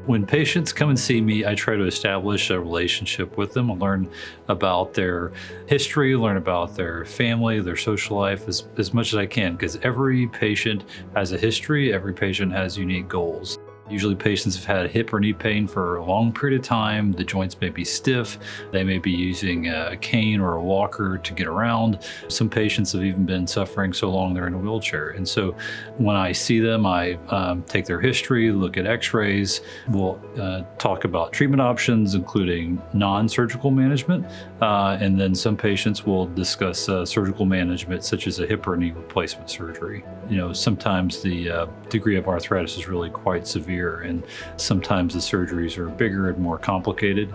When patients come and see me, I try to establish a relationship with them, learn about their history, learn about their family, their social life as much as I can, because every patient has a history, every patient has unique goals. Usually patients have had hip or knee pain for a long period of time. The joints may be stiff. They may be using a cane or a walker to get around. Some patients have even been suffering so long they're in a wheelchair. And so when I see them, I take their history, look at x-rays. We'll talk about treatment options, including non-surgical management. And then some patients will discuss surgical management, such as a hip or knee replacement surgery. Sometimes the degree of arthritis is really quite severe, and sometimes the surgeries are bigger and more complicated.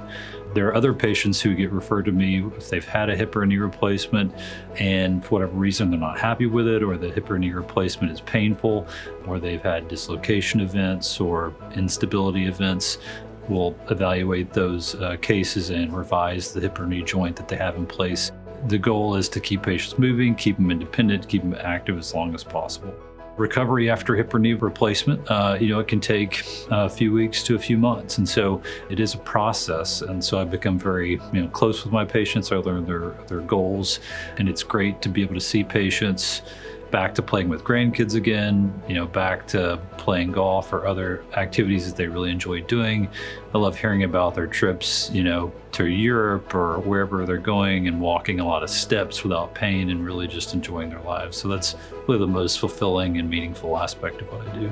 There are other patients who get referred to me if they've had a hip or knee replacement and for whatever reason they're not happy with it, or the hip or knee replacement is painful, or they've had dislocation events or instability events. We'll evaluate those cases and revise the hip or knee joint that they have in place. The goal is to keep patients moving, keep them independent, keep them active as long as possible. Recovery after hip or knee replacement, it can take a few weeks to a few months. And so it is a process. And so I've become very close with my patients. I learn their goals. And it's great to be able to see patients back to playing with grandkids again, back to playing golf or other activities that they really enjoy doing. I love hearing about their trips, to Europe or wherever they're going and walking a lot of steps without pain and really just enjoying their lives. So that's really the most fulfilling and meaningful aspect of what I do.